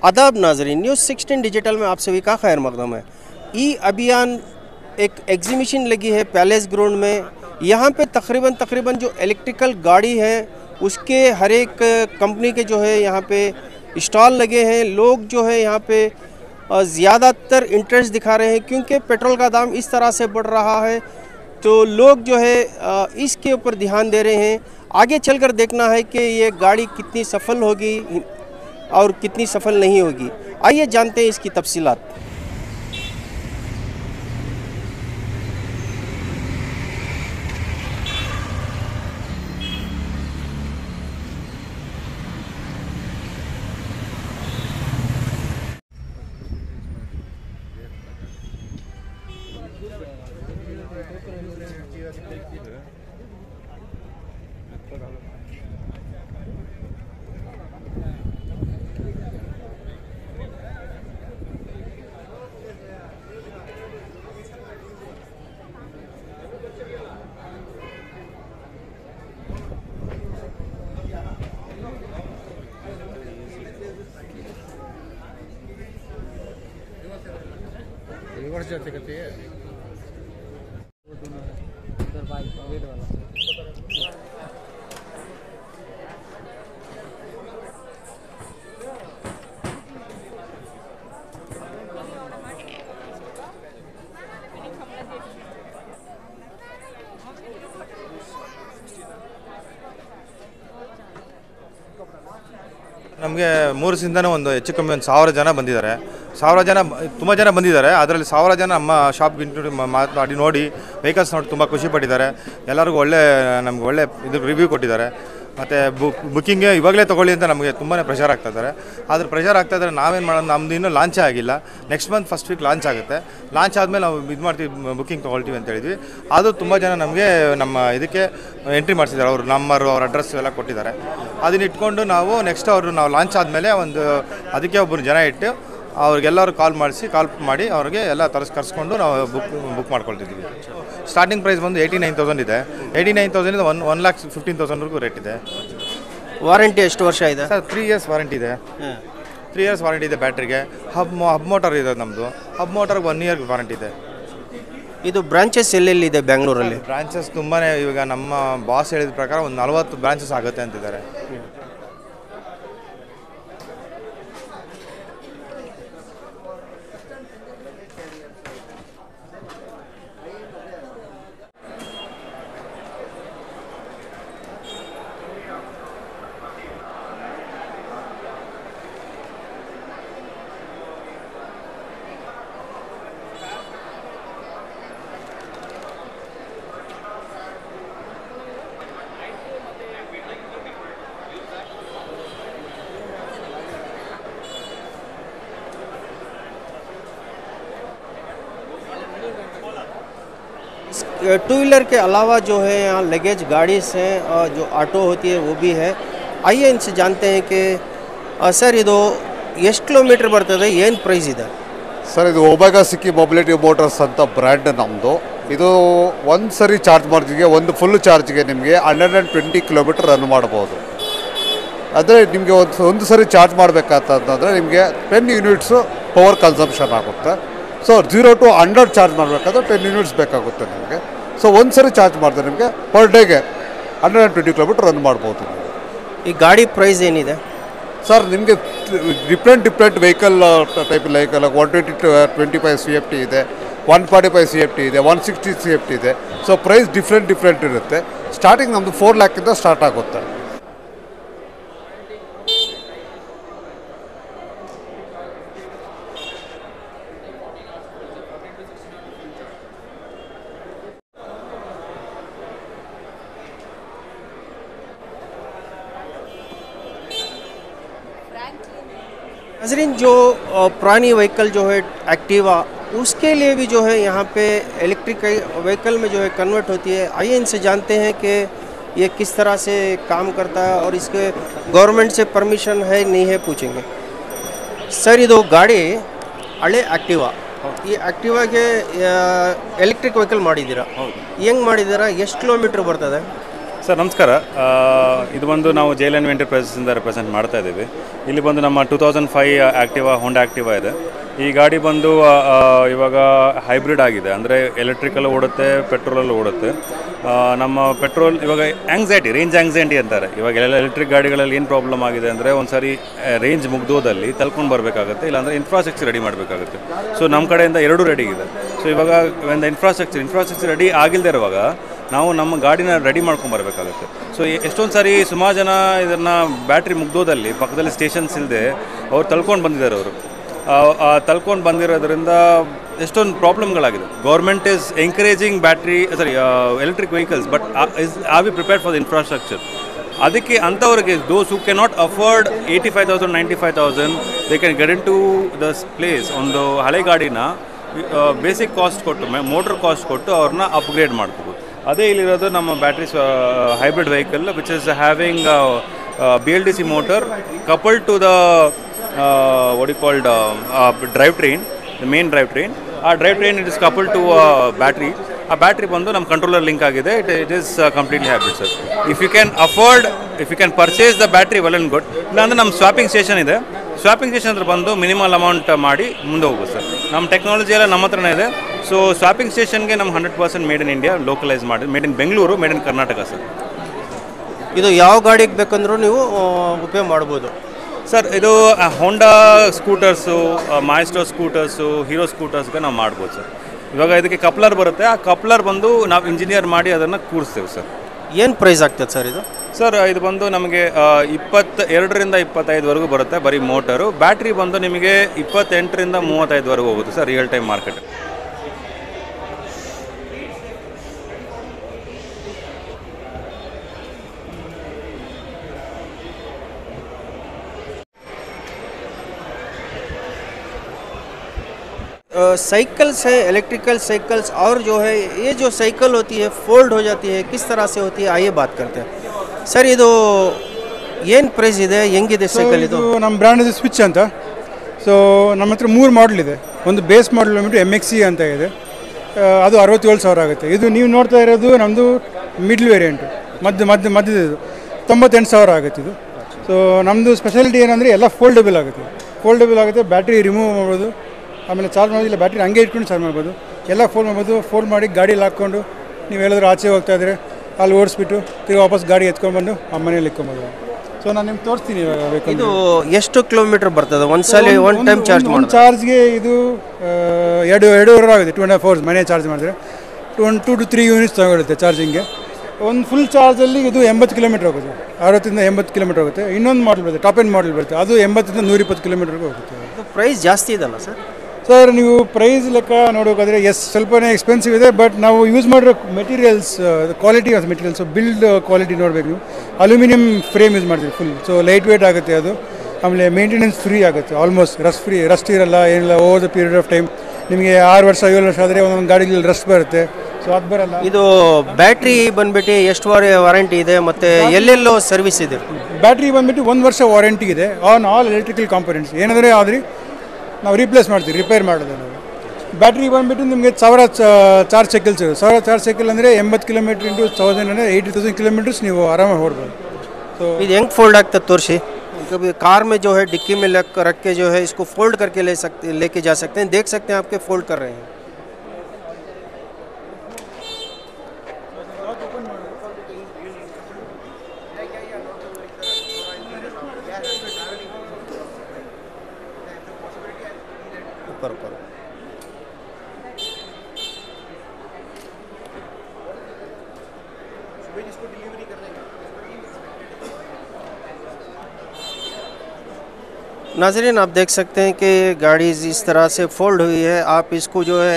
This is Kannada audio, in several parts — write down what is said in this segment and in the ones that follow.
आदाब नाजरीन, न्यूज़ 16 डिजिटल में आप सभी का खैर मकदम है। ई अभियान एक एग्जीबिशन लगी है पैलेस ग्राउंड में। यहाँ पे तकरीबन जो इलेक्ट्रिकल गाड़ी है उसके हर एक कंपनी के जो है यहाँ पे स्टॉल लगे हैं। लोग जो है यहाँ पे ज़्यादातर इंटरेस्ट दिखा रहे हैं क्योंकि पेट्रोल का दाम इस तरह से बढ़ रहा है, तो लोग जो है इसके ऊपर ध्यान दे रहे हैं। आगे चलकर देखना है कि ये गाड़ी कितनी सफल होगी और कितनी सफल नहीं होगी। आइए जानते हैं इसकी तफसीलात। जाते करते हैं उधर बाइक वेट वाला। ನಮಗೆ 3 ದಿನದಿಂದ ಒಂದು ಹೆಚ್ಚು ಕಮ್ಮಿ ಒಂದು 1000 ಜನ ಬಂದಿದ್ದಾರೆ. 1000 ಜನ ತುಂಬ ಜನ ಬಂದಿದ್ದಾರೆ. ಅದರಲ್ಲಿ 1000 ಜನ ನಮ್ಮ ಶಾಪ್ಗೆ ಇಂಟ್ರೊಡ್ಯೂಸ್ ಮಾತಾಡಿ ನೋಡಿ ವೆಹಿಕಲ್ಸ್ ನೋಡಿ ತುಂಬ ಖುಷಿ ಪಟ್ಟಿದ್ದಾರೆ. ಎಲ್ಲರಿಗೂ ನಮ್ಗೆ ಒಳ್ಳೆ ಇದು ರಿವ್ಯೂ ಕೊಟ್ಟಿದ್ದಾರೆ. ಮತ್ತು ಬುಕ್ಕಿಂಗ್ ಇವಾಗಲೇ ತೊಗೊಳ್ಳಿ ಅಂತ ನಮಗೆ ತುಂಬಾ ಪ್ರೆಷರ್ ಆಗ್ತಾಯಿದ್ದಾರೆ. ಆದರೆ ಪ್ರೆಷರ್ ಆಗ್ತಾಯಿದ್ದಾರೆ, ನಾವೇನು ಮಾಡೋದು, ನಮ್ಮದು ಇನ್ನೂ ಲಾಂಚೇ ಆಗಿಲ್ಲ. Next month first week launch ಆಗುತ್ತೆ. ಲಾಂಚ್ ಆದಮೇಲೆ ನಾವು ಇದು ಮಾಡ್ತೀವಿ, ಬುಕ್ಕಿಂಗ್ ತೊಗೊಳ್ತೀವಿ ಅಂತ ಹೇಳಿದ್ವಿ. ಅದು ತುಂಬ ಜನ ನಮಗೆ ನಮ್ಮ ಇದಕ್ಕೆ ಎಂಟ್ರಿ ಮಾಡಿಸಿದ್ದಾರೆ. ಅವ್ರ ನಂಬರು, ಅವ್ರ ಅಡ್ರೆಸ್ ಎಲ್ಲ ಕೊಟ್ಟಿದ್ದಾರೆ. ಅದನ್ನ ಇಟ್ಕೊಂಡು ನಾವು ನೆಕ್ಸ್ಟ್ ನಾವು ಲಾಂಚ್ ಆದಮೇಲೆ ಒಂದು ಅದಕ್ಕೆ ಒಬ್ಬರು ಜನ ಇಟ್ಟು ಅವ್ರಿಗೆಲ್ಲರೂ ಕಾಲ್ ಮಾಡಿ ಅವ್ರಿಗೆ ಎಲ್ಲ ಕರೆಸ್ಕೊಂಡು ನಾವು ಬುಕ್ ಮಾಡ್ಕೊಳ್ತಿದ್ದೀವಿ. ಸ್ಟಾರ್ಟಿಂಗ್ ಪ್ರೈಸ್ ಬಂದು 89,000 ಇದೆ. 89,000 1,15,000 ರೇಟ್ ಇದೆ. ವಾರಂಟಿ ಎಷ್ಟು ವರ್ಷ ಇದೆ ಸರ್? 3 ಇಯರ್ಸ್ ವಾರಂಟಿ ಇದೆ. 3 ಇಯರ್ಸ್ ವಾರಂಟಿ ಇದೆ ಬ್ಯಾಟ್ರಿಗೆ. ಹಬ್ ಮೋಟರ್ ಇದೆ ನಮ್ಮದು. ಹಬ್ ಮೋಟರ್ಗೆ 1 ಇಯರ್ ವಾರಂಟಿ ಇದೆ. ಇದು ಬ್ರಾಂಚಸ್ ಎಲ್ಲೆಲ್ಲಿದೆ ಬ್ಯಾಂಗ್ಳೂರಲ್ಲಿ? ಬ್ರಾಂಚಸ್ ತುಂಬಾ ಇವಾಗ ನಮ್ಮ ಬಾಸ್ ಹೇಳಿದ ಪ್ರಕಾರ ಒಂದು 40 ಬ್ರಾಂಚಸ್ ಆಗುತ್ತೆ ಅಂತಿದ್ದಾರೆ. टू व्हीलर के अलावा जो है यहाँ लगेज गाड़ी से जो ऑटो होती है वो भी है। आइए इनसे जानते हैं कि सर ಇದು ಎಷ್ಟು ಕಿಲೋಮೀಟರ್ ಬರ್ತದೆ, ಏನು ಪ್ರೈಸ್ ಇದೆ ಸರ್? ಇದು ಒಮೆಗಾ ಸಿಕ್ಕಿ ಮೊಬಿಲಿಟಿ ಮೋಟರ್ಸ್ ಅಂತ ಬ್ರ್ಯಾಂಡ್ ನಮ್ಮದು. ಇದು ಒಂದು ಸರಿ ಚಾರ್ಜ್ ಮಾಡಿದ್ರೆ ಒಂದು ಫುಲ್ ಚಾರ್ಜ್ಗೆ ನಿಮಗೆ 120 ಕಿಲೋಮೀಟರ್ ರನ್ ಮಾಡ್ಬೋದು. ಆದರೆ ನಿಮಗೆ ಒಂದು ಸರಿ ಚಾರ್ಜ್ ಮಾಡಬೇಕಂತಂದರೆ ನಿಮಗೆ 10 ಯೂನಿಟ್ಸು ಪವರ್ ಕನ್ಸಂಪ್ಷನ್ ಆಗುತ್ತೆ. ಸೊ 0 to 100 ಚಾರ್ಜ್ ಮಾಡಬೇಕಾದ್ರೆ 10 ಯೂನಿಟ್ಸ್ ಬೇಕಾಗುತ್ತೆ ನಿಮಗೆ. ಸೊ ಒಂದು ಸರಿ ಚಾರ್ಜ್ ಮಾಡಿದ್ರೆ ನಿಮಗೆ ಪರ್ ಡೇಗೆ 120 ಕಿಲೋಮೀಟರ್ ರನ್ ಮಾಡ್ಬೋದು. ಈ ಗಾಡಿ ಪ್ರೈಸ್ ಏನಿದೆ ಸರ್? ನಿಮಗೆ different vehicle type vehicle 125 CFT ಇದೆ, 145 CFT ಇದೆ, 160 CFT ಇದೆ. ಸೊ ಪ್ರೈಸ್ ಡಿಫ್ರೆಂಟ್ ಇರುತ್ತೆ. ಸ್ಟಾರ್ಟಿಂಗ್ ನಮ್ಮದು 4 lakhದಿಂದ ಸ್ಟಾರ್ಟ್ ಆಗುತ್ತೆ. नाज़रीन, जो पुरानी व्हीकल जो है एक्टिवा, उसके लिए भी जो है यहाँ पे इलेक्ट्रिक व्हीकल में जो है कन्वर्ट होती है। आइए इनसे जानते हैं कि ये किस तरह से काम करता है और इसके गवर्नमेंट से परमिशन है नहीं है, पूछेंगे। सर, ಇದು ಗಾಡಿ ಹಳೆ ಆಕ್ಟಿವಾ, ಈ ಆಕ್ಟಿವಾಗೆ ಎಲೆಕ್ಟ್ರಿಕ್ ವೆಹಿಕಲ್ ಮಾಡಿದ್ದೀರಾ? ಹೆಂಗೆ ಮಾಡಿದ್ದೀರಾ? ಎಷ್ಟು ಕಿಲೋಮೀಟ್ರ್ ಬರ್ತದೆ? ಸರ್ ನಮಸ್ಕಾರ. ಇದು ಬಂದು ನಾವು ಜೈಲನ್ ಎಂಟರ್ಪ್ರೈಸಸ್ಸಿಂದ ರೆಪ್ರೆಸೆಂಟ್ ಮಾಡ್ತಾ ಇದ್ದೀವಿ. ಇಲ್ಲಿ ಬಂದು ನಮ್ಮ 2005 ಆ್ಯಕ್ಟಿವಾ, ಹೋಂಡಾ ಆ್ಯಕ್ಟಿವಾ ಇದೆ. ಈ ಗಾಡಿ ಬಂದು ಇವಾಗ ಹೈಬ್ರಿಡ್ ಆಗಿದೆ, ಅಂದರೆ ಎಲೆಕ್ಟ್ರಿಕಲ್ ಓಡುತ್ತೆ, ಪೆಟ್ರೋಲಲ್ಲಿ ಓಡುತ್ತೆ. ನಮ್ಮ ಪೆಟ್ರೋಲ್ ಇವಾಗ ರೇಂಜ್ ಆಂಗ್ಸೈಟಿ ಅಂತಾರೆ. ಇವಾಗ ಎಲೆಕ್ಟ್ರಿಕ್ ಗಾಡಿಗಳಲ್ಲಿ ಏನು ಪ್ರಾಬ್ಲಮ್ ಆಗಿದೆ ಅಂದರೆ ಒಂದು ಸಾರಿ ರೇಂಜ್ ಮುಗ್ದೋದಲ್ಲಿ ತಲ್ಕೊಂಡು ಬರಬೇಕಾಗುತ್ತೆ, ಇಲ್ಲಾಂದರೆ ಇನ್ಫ್ರಾಸ್ಟ್ರಕ್ಚರ್ ರೆಡಿ ಮಾಡಬೇಕಾಗುತ್ತೆ. ಸೊ ನಮ್ಮ ಕಡೆಯಿಂದ ಎರಡೂ ರೆಡಿ ಇದೆ. ಸೊ ಇವಾಗ ಒಂದು ಇನ್ಫ್ರಾಸ್ಟ್ರಕ್ಚರ್ ರೆಡಿ ಆಗಿಲ್ಲದೆ ಇರುವಾಗ ನಾವು ನಮ್ಮ ಗಾಡಿನ ರೆಡಿ ಮಾಡ್ಕೊಂಬರ್ಬೇಕಾಗುತ್ತೆ. ಸೊ ಎಷ್ಟೊಂದು ಸಾರಿ ಸುಮಾರು ಜನ ಇದನ್ನು ಬ್ಯಾಟ್ರಿ ಮುಗ್ದೋದಲ್ಲಿ ಪಕ್ಕದಲ್ಲಿ ಸ್ಟೇಷನ್ಸ್ ಇಲ್ಲದೆ ಅವ್ರು ತಳ್ಕೊಂಡು ಬಂದಿದ್ದಾರೆ. ಅವರು ತಳ್ಕೊಂಡು ಬಂದಿರೋದ್ರಿಂದ ಎಷ್ಟೊಂದು ಪ್ರಾಬ್ಲಮ್ಗಳಾಗಿದೆ. Government is encouraging electric vehicles, but are we prepared for the infrastructure. ಅದಕ್ಕೆ ಅಂಥವ್ರಿಗೆ those who cannot afford 85,000 95,000 they can get into the place. ಒಂದು ಹಳೆ ಗಾಡಿನ ಬೇಸಿಕ್ ಕಾಸ್ಟ್ ಕೊಟ್ಟು, ಮೋಟ್ರ್ ಕಾಸ್ಟ್ ಕೊಟ್ಟು ಅವ್ರನ್ನ ಅಪ್ಗ್ರೇಡ್ ಮಾಡ್ಕೋಬೋದು. ಅದೇ ಇಲ್ಲಿರೋದು ನಮ್ಮ batteries hybrid vehicle which is having BLDC motor coupled to the what you called drivetrain, the main drivetrain. Our drivetrain it is coupled to a battery. A battery ಬಂದು ನಮ್ಮ ಕಂಟ್ರೋಲರ್ ಲಿಂಕ್ ಆಗಿದೆ. It is completely hybrid, sir. If you can purchase the battery, well and good. ಇಲ್ಲಾಂದರೆ ನಮ್ಮ ಸ್ವಾಪಿಂಗ್ ಸ್ಟೇಷನ್ ಇದೆ. ಸ್ವಾಪಿಂಗ್ ಸ್ಟೇಷನ್ ಹತ್ರ ಬಂದು ಮಿನಿಮಲ್ ಅಮೌಂಟ್ ಮಾಡಿ ಮುಂದೆ ಹೋಗ್ಬೋದು ಸರ್. ನಮ್ಮ ಟೆಕ್ನಾಲಜಿ ಎಲ್ಲ ನಮ್ಮ ಹತ್ರನೇ ಇದೆ. ಸೊ ಸ್ವಾಪಿಂಗ್ ಸ್ಟೇಷನ್ಗೆ ನಮ್ಮ 100% ಮೇಡ್ ಇನ್ ಇಂಡಿಯಾ ಲೋಕಲೈಸ್ ಮಾಡಿ, made in Bengaluru, made in Karnataka sir. ಇದು ಯಾವ ಗಾಡಿಗೆ ಬೇಕಂದ್ರೂ ನೀವು ಉಪಯೋಗ ಮಾಡ್ಬೋದು ಸರ್. ಇದು ಹೋಂಡಾ ಸ್ಕೂಟರ್ಸು, ಮಾಯಿಸ್ಟ್ರೋ ಸ್ಕೂಟರ್ಸು, ಹೀರೋ ಸ್ಕೂಟರ್ಸ್ಗೆ ನಾವು ಮಾಡ್ಬೋದು ಸರ್. ಇವಾಗ ಇದಕ್ಕೆ ಕಪ್ಲರ್ ಬರುತ್ತೆ. ಆ ಕಪ್ಲರ್ ಬಂದು ನಾವು ಇಂಜಿನಿಯರ್ ಮಾಡಿ ಅದನ್ನು ಕೂರಿಸ್ತೇವೆ ಸರ್. ಏನು ಪ್ರೈಸ್ ಆಗ್ತದೆ ಸರ್ ಇದು? ಸರ್ ಇದು ಬಂದು ನಮಗೆ 22ರಿಂದ 25ವರೆಗೂ ಬರುತ್ತೆ ಬರೀ ಮೋಟರು. ಬ್ಯಾಟ್ರಿ ಬಂದು ನಿಮಗೆ 28ರಿಂದ 35ವರೆಗೂ ಹೋಗುತ್ತೆ sir real time market. Cycles है, इलेक्ट्रिकल साइकिल्स, और जो है ये जो साइकिल होती है फोल्ड हो जाती है, किस तरह से होती है आइए बात करते हैं. ಸರ್ ಇದು ಏನು ಪ್ರೈಸ್ ಇದೆ, ಹೆಂಗಿದೆ ಸೈಕಲ್ ಇದು? ನಮ್ಮ ಬ್ರ್ಯಾಂಡ್ ಇದು ಸ್ವಿಚ್ ಅಂತ. ಸೊ ನಮ್ಮ ಹತ್ರ 3 ಮಾಡಲ್ ಇದೆ. ಒಂದು ಬೇಸ್ ಮಾಡಲ್ ಬಂದ್ಬಿಟ್ಟು MXC ಅಂತ ಇದೆ, ಅದು 67,000 ಆಗುತ್ತೆ. ಇದು ನೀವು ನೋಡ್ತಾ ಇರೋದು ನಮ್ಮದು ಮಿಡ್ಲ್ ವೇರಿಯಂಟು, ಮಧ್ಯದ್ದು 98,000 ಆಗುತ್ತೆ ಇದು. ಸೊ ನಮ್ಮದು ಸ್ಪೆಷಾಲಿಟಿ ಏನಂದರೆ ಎಲ್ಲ ಫೋಲ್ಡಬಲ್ ಆಗುತ್ತೆ. ಬ್ಯಾಟ್ರಿ ರಿಮೂವ್ ಮಾಡ್ಬೋದು, ಆಮೇಲೆ ಚಾರ್ಜ್ ಮಾಡೋದಿಲ್ಲ, ಬ್ಯಾಟ್ರಿ ಹಂಗೆ ಇಟ್ಕೊಂಡು ಚಾರ್ಜ್ ಮಾಡ್ಬೋದು. ಎಲ್ಲ ಫೋಲ್ಡ್ ಮಾಡ್ಬೋದು. ಫೋಲ್ಡ್ ಮಾಡಿ ಗಾಡೀಲಿ ಹಾಕ್ಕೊಂಡು ನೀವು ಎಲ್ಲಾದರೂ ಆಚೆ ಹೋಗ್ತಾ ಇದ್ದರೆ ಅಲ್ಲಿ ಓಡಿಸ್ಬಿಟ್ಟು ತಿರ್ಗಿ ವಾಪಸ್ ಗಾಡಿ ಎತ್ಕೊಂಡ್ಬಂದು ಆ ಮನೇಲಿ ಇಟ್ಕೊಬೋದು. ಸೊ ನಾನು ನಿಮ್ಗೆ ತೋರಿಸ್ತೀನಿ ಇವಾಗ ಬೇಕು. ಇದು ಎಷ್ಟು ಕಿಲೋಮೀಟರ್ ಬರ್ತದೆ ಒಂದ್ಸಲ ಒನ್ ಟೈಮ್ ಚಾರ್ಜ್ ಮಾಡಿ? ಒಂದು ಚಾರ್ಜ್ಗೆ ಇದು 2.5 ಆಗುತ್ತೆ. 2.5 hours ಮನೆ ಚಾರ್ಜ್ ಮಾಡಿದ್ರೆ 2 to 3 ಯೂನಿಟ್ಸ್ ತಗೊಳುತ್ತೆ ಚಾರ್ಜಿಂಗ್ಗೆ. ಒಂದು ಫುಲ್ ಚಾರ್ಜಲ್ಲಿ ಇದು 80 ಕಿಲೋಮೀಟರ್ ಹೋಗುತ್ತೆ, 60ರಿಂದ 80 ಕಿಲೋಮೀಟರ್ ಹೋಗುತ್ತೆ. ಇನ್ನೊಂದು ಮಾಡಲ್ ಬರುತ್ತೆ, ಟಾಪ್ ಎಂಡ್ ಮಾಡಲ್ ಬರುತ್ತೆ, ಅದು 80ರಿಂದ 120 ಕಿಲೋಮೀಟರ್ಗೆ ಹೋಗುತ್ತೆ. ಪ್ರೈಸ್ ಜಾಸ್ತಿ ಇದಲ್ಲ ಸರ್? ಸರ್ ನೀವು ಪ್ರೈಸ್ ಲೆಕ್ಕ ನೋಡೋಕಾದ್ರೆ ಸ್ವಲ್ಪನೇ ಎಕ್ಸ್ಪೆನ್ಸಿವ್ ಇದೆ. ಬಟ್ ನಾವು ಯೂಸ್ ಮಾಡಿರೋ materials, quality of materials, build quality ನೋಡಬೇಕು ನೀವು. ಅಲ್ಯೂಮಿನಿಯಂ ಫ್ರೇಮ್ ಯೂಸ್ ಮಾಡ್ತೀವಿ ಫುಲ್. ಸೊ ಲೈಟ್ ವೇಟ್ ಆಗುತ್ತೆ ಅದು. ಆಮೇಲೆ ಮೇಂಟೆನೆನ್ಸ್ ಫ್ರೀ ಆಗುತ್ತೆ, ಆಲ್ಮೋಸ್ಟ್ ರಸ್ಟ್ ಇರಲ್ಲ, ಏನಿಲ್ಲ. Over the period of time ನಿಮಗೆ 6 ವರ್ಷ 7 ವರ್ಷ ಆದರೆ ಒಂದೊಂದು ಗಾಡಿಗಳಲ್ಲಿ ರಸ್ಟ್ ಬರುತ್ತೆ. ಸೊ ಅದು ಬರಲ್ಲ. ಇದು ಬ್ಯಾಟ್ರಿ ಬಂದ್ಬಿಟ್ಟು ಎಷ್ಟು ವಾರಂಟಿ ಇದೆ ಮತ್ತು ಎಲ್ಲೆಲ್ಲೋ ಸರ್ವಿಸ್ ಇದೆ? ಬ್ಯಾಟ್ರಿ ಬಂದ್ಬಿಟ್ಟು 1 ವರ್ಷ ವಾರಂಟಿ ಇದೆ ಆನ್ ಆಲ್ ಎಲೆಕ್ಟ್ರಿಕಲ್ ಕಾಂಪೊನೆಂಟ್ಸ್. ಏನಾದರೆ ಆದರೆ ನಾವು ರಿಪ್ಲೇಸ್ ಮಾಡ್ತೀವಿ, ರಿಪೇರ್ ಮಾಡೋದು ನಾವು. ಬ್ಯಾಟ್ರಿ ಬಂದುಬಿಟ್ಟು ನಿಮಗೆ 1000 ಚಾರ್ಜ್ ಸೈಕಲ್ಸ್ ಇದೆ. 1000 ಚಾರ್ಜ್ ಸೈಕಲ್ ಅಂದರೆ 80 ಕಿಲೋಮೀಟ್ರ್ ಇಂಟು 1000 ಅಂದರೆ 80,000 ಕಿಲೋಮೀಟರ್ಸ್ ನೀವು ಆರಾಮಾಗಿ ಹೊಡ್ಬೋದು. ಸೊ ಇದು ಹೆಂಗೆ ಫೋಲ್ಡ್ ಆಗ್ತದೆ ತೋರಿಸಿ. कभी कार में जो है डिक्की में रख के जो है इसको फोल्ड करके लेके जा सकते हैं. देख सकते हैं आपके फोल्ड कर रहे हैं. ऊपर नाज़रीन आप देख सकते हैं कि गाड़ी इस तरह से फोल्ड हुई है. आप इसको जो है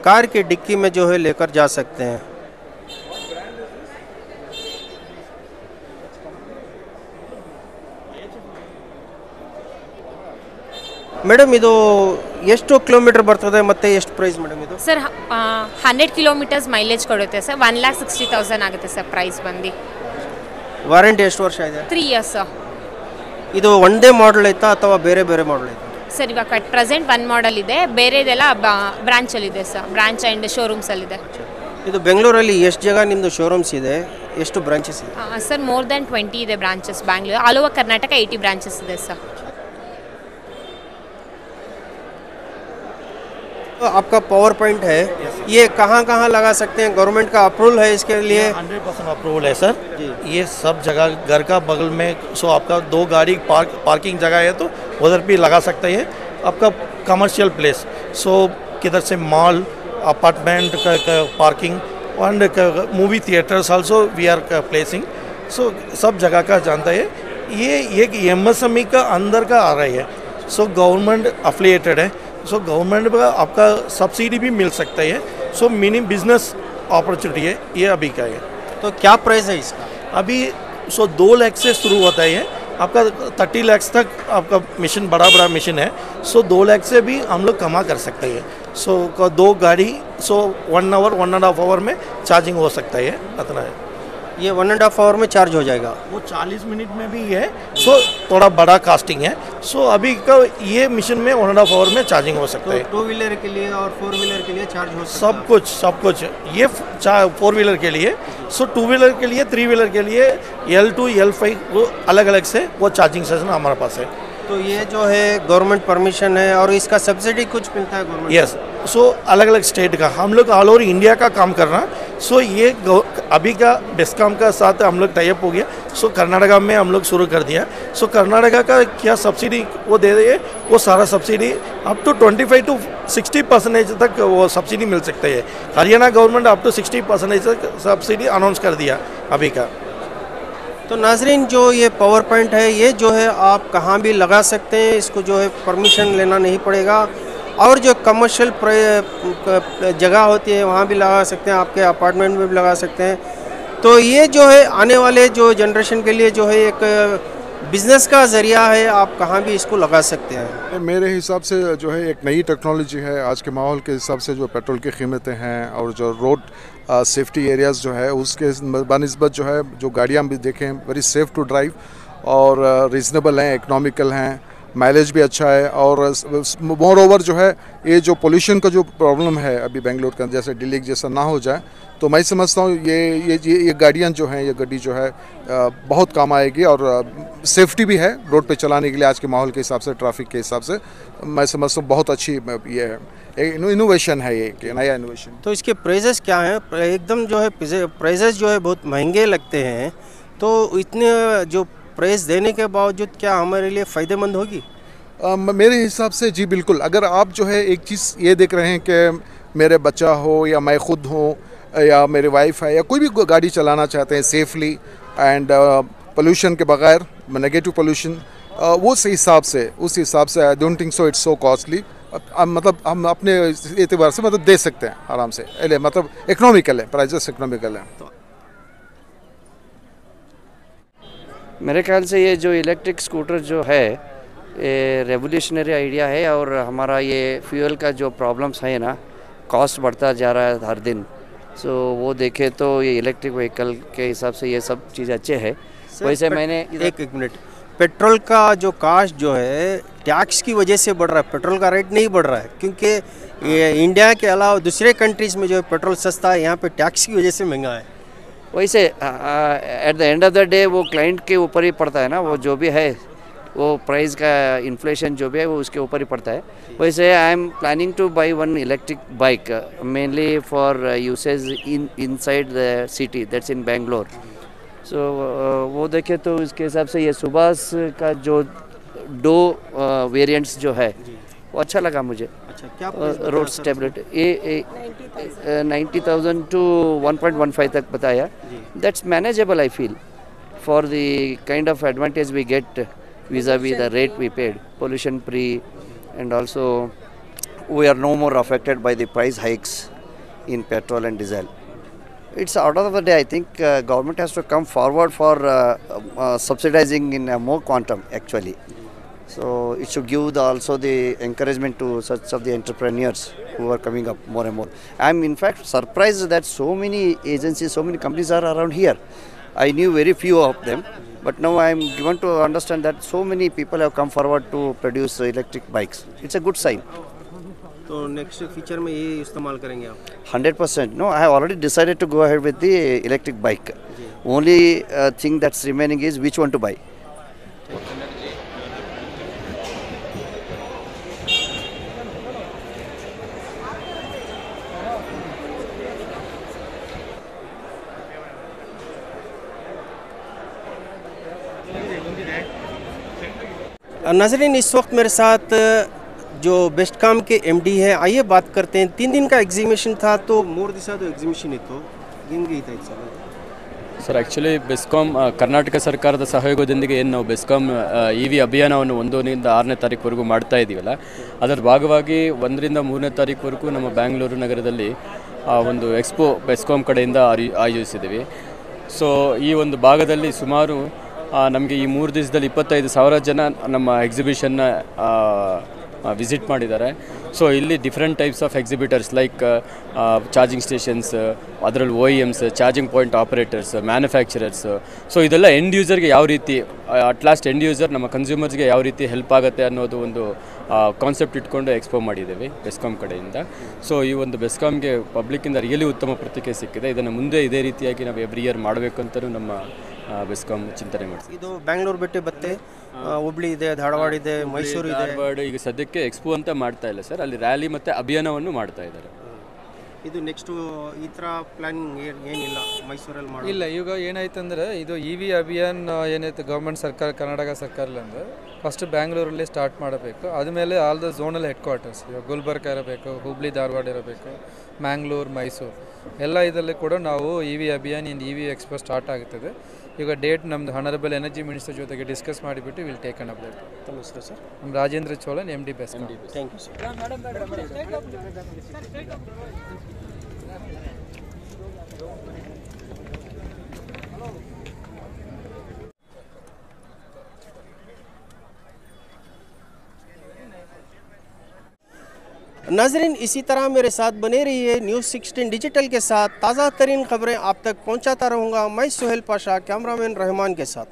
कार की डिक्की में जो है लेकर जा सकते हैं. ಮೇಡಮ್ ಇದು ಎಷ್ಟು ಕಿಲೋಮೀಟರ್ ಬರ್ತದೆ ಮತ್ತೆ ಎಷ್ಟು ಪ್ರೈಸ್ ಮೇಡಮ್ ಇದು? ಸರ್ 100 ಕಿಲೋಮೀಟರ್ಸ್ ಮೈಲೇಜ್ ಕೊಡುತ್ತೆ ಸರ್. 1,60,000 ಆಗುತ್ತೆ ಸರ್ ಪ್ರೈಸ್ ಬಂದು. ವಾರಂಟಿ ಎಷ್ಟು ವರ್ಷ ಇದೆ? 3 years ಸರ್. ಇದು ಒಂದೇ ಮಾಡಲ್ ಐತಾ ಅಥವಾ ಬೇರೆ ಬೇರೆ ಮಾಡಲ್ ಐತಾ? ಸರ್ ಇವಾಗ ಅಟ್ ಪ್ರೆಸೆಂಟ್ 1 ಮಾಡಲ್ ಇದೆ, ಬೇರೆದೆಲ್ಲ ಬ್ರಾಂಚಲ್ಲಿದೆ ಸರ್. ಬ್ರಾಂಚ್ ಆ್ಯಂಡ್ ಶೋರೂಮ್ಸಲ್ಲಿದೆ. ಇದು ಬೆಂಗಳೂರಲ್ಲಿ ಎಷ್ಟು ಜಾಗ ನಿಮ್ಮದು ಶೋರೂಮ್ಸ್ ಇದೆ? ಎಷ್ಟು ಬ್ರಾಂಚಸ್ ಇದೆ? ಸರ್ ಮೋರ್ ದ್ಯಾನ್ 20 ಇದೆ branches Bangalore. All over Karnataka 80 branches ಇದೆ ಸರ್. तो आपका पावर पॉइंट है, ये कहाँ कहाँ लगा सकते हैं? गवर्नमेंट का अप्रूवल है इसके लिए? 100% अप्रूवल है सर. ये सब जगह घर का बगल में, सो आपका 2 गाड़ी पार्किंग जगह है तो उधर भी लगा सकते हैं. आपका कमर्शियल प्लेस, सो किधर से मॉल, अपार्टमेंट का parking and movie theatres also we are placing. So सब जगह का जानता है. ये एक MSME का अंदर का आ रहा है. सो गवर्नमेंट अफिलिएटेड है. सो गवर्नमेंट पर आपका सब्सिडी भी मिल सकता है. सो मिनी बिजनेस अपॉर्चुनिटी है ये अभी का है. तो क्या प्राइस है इसका? अभी 2 लाख से शुरू होता है. आपका 30 लाख तक आपका मिशन बड़ा मिशन है. 2 लाख से भी हम लोग कमा कर सकते हैं. 2 गाड़ी 1 आवर 1.5 आवर में चार्जिंग हो सकता है. इतना है. ये 1.5 आवर में चार्ज हो जाएगा? वो 40 मिनट में भी है. थोड़ा बड़ा कास्टिंग है. अभी का ये मिशन में 1.5 आवर में चार्जिंग हो सकता है. 2 व्हीलर के लिए और 4 व्हीलर के लिए चार्ज हो सकता है? सब कुछ ये 4 व्हीलर के लिए. 2 व्हीलर के लिए, 3 व्हीलर के लिए L2 L5 वो अलग अलग से वो चार्जिंग स्टेशन हमारे पास है. तो ये जो है गवर्नमेंट परमिशन है और इसका सब्सिडी कुछ मिलता है गवर्नमेंट? यस. अलग अलग स्टेट का हम लोग ऑल ओवर इंडिया का काम कर रहा. ये अभी का बेस्कॉम का साथ हम लोग टाइप हो गया. कर्नाटका में हम लोग शुरू कर दिया. कर्नाटका का क्या सब्सिडी वो दे रही है, वो सारा सब्सिडी अप टू 25 to 60% तक वो सब्सिडी मिल सकता है. हरियाणा गवर्नमेंट अप टू 60% तक सब्सिडी अनाउंस कर दिया अभी का. तो नाजरीन, जो ये पावर पॉइंट है ये जो है आप कहाँ भी लगा सकते हैं. इसको जो है परमिशन लेना नहीं पड़ेगा. और जो कमर्शियल जगह होती है वहाँ भी लगा सकते हैं, आपके अपार्टमेंट में भी लगा सकते हैं. तो ये जो है आने वाले जो जनरेशन के लिए जो है एक बिज़नेस का ज़रिया है. आप कहाँ भी इसको लगा सकते हैं. मेरे हिसाब से जो है एक नई टेक्नोलॉजी है. आज के माहौल के हिसाब से जो पेट्रोल की कीमतें हैं और जो रोड सेफ्टी एरियाज़ जो है उसके बनिस्बत जो है जो गाड़ियाँ भी देखें वेरी सेफ़ टू ड्राइव और रीज़नेबल हैं, इकनॉमिकल हैं, माइलेज भी अच्छा है. और मोर ओवर जो है ये जो पोल्यूशन का जो प्रॉब्लम है अभी बेंगलोर का जैसे दिल्ली जैसा ना हो जाए, तो मैं समझता हूँ ये गाड़ियाँ जो हैं, ये गाड़ी जो है बहुत काम आएगी और सेफ्टी भी है रोड पे चलाने के लिए. आज के माहौल के हिसाब से, ट्रैफिक के हिसाब से मैं समझता हूँ बहुत अच्छी ये है, इनोवेशन है, ये नया इनोवेशन. तो इसके प्राइजेस क्या हैं? एकदम जो है प्राइजेस जो है बहुत महंगे लगते हैं. तो इतने जो प्राइस देने के बावजूद क्या हमारे लिए फ़ायदेमंद होगी? मेरे हिसाब से जी बिल्कुल. अगर आप जो है एक चीज़ ये देख रहे हैं कि मेरे बच्चा हो या मैं खुद हूँ या मेरी वाइफ है या कोई भी गाड़ी चलाना चाहते हैं सेफली एंड पोल्यूशन के बगैर, नेगेटिव पोल्यूशन, उस हिसाब से I don't think so it's so costly. मतलब हम अपने एतबार से मतलब दे सकते हैं आराम से. मतलब इकोनॉमिकल है, प्राइजेस इकोनॉमिकल है. मेरे ख्याल से ये जो इलेक्ट्रिक स्कूटर जो है ये रेवोल्यूशनरी आइडिया है. और हमारा ये फ्यूल का जो प्रॉब्लम्स है ना, कॉस्ट बढ़ता जा रहा है हर दिन. वो देखे तो ये इलेक्ट्रिक व्हीकल के हिसाब से ये सब चीज़ अच्छे है. वैसे मैंने एक मिनट, पेट्रोल का जो कास्ट जो है टैक्स की वजह से बढ़ रहा है, पेट्रोल का रेट नहीं बढ़ रहा है क्योंकि ये इंडिया के अलावा दूसरे कंट्रीज़ में जो है पेट्रोल सस्ता है, यहाँ पे टैक्स की वजह से महंगा है. वैसे at the end of the day वो क्लाइंट के ऊपर ही पड़ता है ना. वो जो भी है वो प्राइस का इन्फ्लेशन जो भी है वो उसके ऊपर ही पड़ता है. वैसे I am planning two by one electric bike mainly for usage inside the city, that's in Bangalore. वो देखे तो इसके हिसाब से ये सुभाष का जो 2 वेरिएंट्स जो है वो अच्छा लगा मुझे. अच्छा, क्या रोड स्टेबिलिटी ये 90,000 to 1.15 तक बताया. That's manageable I feel for the kind of advantage we get vis-a-vis the rate we paid, pollution free, and also we are no more affected by the price hikes in petrol and diesel. It's out of the day. I think government has to come forward for subsidizing in a more quantum actually. So it should give also the encouragement to such of the entrepreneurs who are coming up more and more. I'm in fact surprised that so many agencies, so many companies are around here. I knew very few of them, but now I am given to understand that so many people have come forward to produce electric bikes. It's a good sign. तो नेक्स्ट फीचर में ये इस्तेमाल करेंगे आप? 100%. No, I have already decided to go ahead with the electric bike. Only thing that's remaining is which one to buy. नाज़रीन, इस वक्त मेरे साथ जो बेस्टकॉम के एमडी है, आइए बात करते हैं। 3 दिन का एग्जिबिशन था, तो ಮೂರು ದಿವಸದ ಎಕ್ಸಿಬಿಷನ್ ಇತ್ತು, ಹೆಂಗೆ ಇತ್ತು sir? Sir, actually BESCOM Karnataka ಸರ್ಕಾರದ ಸಹಯೋಗದೊಂದಿಗೆ ಏನು ನಾವು ಬೆಸ್ಕಾಮ್ EV ಅಭಿಯಾನವನ್ನು 1ರಿಂದ 6ನೇ ತಾರೀಕುವರೆಗೂ ಮಾಡ್ತಾ ಇದ್ದೀವಲ್ಲ, ಅದರ ಭಾಗವಾಗಿ 1ರಿಂದ 3ನೇ ತಾರೀಕುವರೆಗೂ ನಮ್ಮ ಬ್ಯಾಂಗ್ಳೂರು ನಗರದಲ್ಲಿ ಒಂದು ಎಕ್ಸ್ಪೋ ಬೆಸ್ಕಾಮ್ ಕಡೆಯಿಂದ ಆಯೋಜಿಸಿದ್ದೀವಿ. ಸೊ ಈ ಒಂದು ಭಾಗದಲ್ಲಿ ಸುಮಾರು ನಮಗೆ ಈ 3 ದಿವಸದಲ್ಲಿ 25,000 ಜನ ನಮ್ಮ ಎಕ್ಸಿಬಿಷನ್ನ ವಿಸಿಟ್ ಮಾಡಿದ್ದಾರೆ. ಸೊ ಇಲ್ಲಿ different types of exhibitors like charging stations, ಅದರಲ್ಲಿ OEMs, charging point operators, manufacturers. So ಇದೆಲ್ಲ ಎಂಡ್ ಯೂಸರ್ಗೆ ಯಾವ ರೀತಿ, ಅಟ್ ಲಾಸ್ಟ್ ಎಂಡ್ ಯೂಸರ್ ನಮ್ಮ ಕನ್ಸ್ಯೂಮರ್ಸ್ಗೆ ಯಾವ ರೀತಿ ಹೆಲ್ಪ್ ಆಗುತ್ತೆ ಅನ್ನೋದು ಒಂದು ಕಾನ್ಸೆಪ್ಟ್ ಇಟ್ಕೊಂಡು ಎಕ್ಸ್ಪೋ ಮಾಡಿದ್ದೇವೆ ಬೆಸ್ಕಾಮ್ ಕಡೆಯಿಂದ. ಸೊ ಈ ಒಂದು ಬೆಸ್ಕಾಮ್ಗೆ ಪಬ್ಲಿಕ್ಕಿಂದ ರಿಯಲಿ ಉತ್ತಮ ಪ್ರತಿಕ್ರಿಯೆ ಸಿಕ್ಕಿದೆ. ಇದನ್ನು ಮುಂದೆ ಇದೇ ರೀತಿಯಾಗಿ ನಾವು ಎವ್ರಿ ಇಯರ್ ಮಾಡಬೇಕು ಅಂತಲೂ ನಮ್ಮ ಬೆಸ್ಕಾಮ್ ಚಿಂತನೆ ಮಾಡ್ತೀವಿ. ಇದು ಬ್ಯಾಂಗ್ಳೂರು ಬಿಟ್ಟು ಬತ್ತೆ, ಹುಬ್ಳಿ ಇದೆ, ಧಾರವಾಡ ಇದೆ, ಮೈಸೂರು ಇದೆ. ಧಾರವಾಡ ಈಗ ಸದ್ಯಕ್ಕೆ ಎಕ್ಸ್ಪೋ ಅಂತ ಮಾಡ್ತಾ ಇಲ್ಲ ಸರ್, ಅಲ್ಲಿ ರ್ಯಾಲಿ ಮತ್ತು ಅಭಿಯಾನವನ್ನು ಮಾಡ್ತಾ ಇದ್ದಾರೆ. ಇದು ನೆಕ್ಸ್ಟು ಈ ಥರ ಪ್ಲಾನಿಂಗ್ ಏನಿಲ್ಲ ಮೈಸೂರಲ್ಲಿ ಮಾಡಿ? ಇಲ್ಲ, ಈಗ ಏನಾಯ್ತಂದ್ರೆ ಇದು EV ಅಭಿಯಾನ್ ಏನೈತೆ ಗೌರ್ಮೆಂಟ್ ಸರ್ಕಾರ, ಕರ್ನಾಟಕ ಸರ್ಕಾರ ಅಂದರೆ ಫಸ್ಟ್ ಬ್ಯಾಂಗ್ಳೂರಲ್ಲಿ ಸ್ಟಾರ್ಟ್ ಮಾಡಬೇಕು. ಆದಮೇಲೆ all the zonal head quarters, ಇವಾಗ ಗುಲ್ಬರ್ಗ ಇರಬೇಕು, ಹುಬ್ಳಿ ಧಾರವಾಡ ಇರಬೇಕು, ಮ್ಯಾಂಗ್ಳೂರು, ಮೈಸೂರು ಎಲ್ಲ ಇದರಲ್ಲಿ ಕೂಡ ನಾವು EV ಅಭಿಯಾನ್ EV ಎಕ್ಸ್ಪೋ ಸ್ಟಾರ್ಟ್ ಆಗುತ್ತದೆ. ಈಗ ಡೇಟ್ ನಮ್ಮದು ಹಾನರಬಲ್ ಎನರ್ಜಿ ಮಿನಿಸ್ಟರ್ ಜೊತೆಗೆ ಡಿಸ್ಕಸ್ ಮಾಡಿಬಿಟ್ಟು ವಿಲ್ ಟೇಕ್ ಅನ್ ಅಪ್ಡೇಟ್. ತಮ್ಮ ಹೆಸರು ಸರ್? ನಮ್ಮ Rajendra Cholan, MD BESCOM. Thank you sir. नाजरीन, इसी तरह मेरे साथ बने रहिए। न्यूज़ 16 डिजिटल के साथ ताज़ा तरीन खबरें आप तक पहुंचाता रहूँगा। मैं सुहेल पाशा, कैमरामैन रहमान के साथ।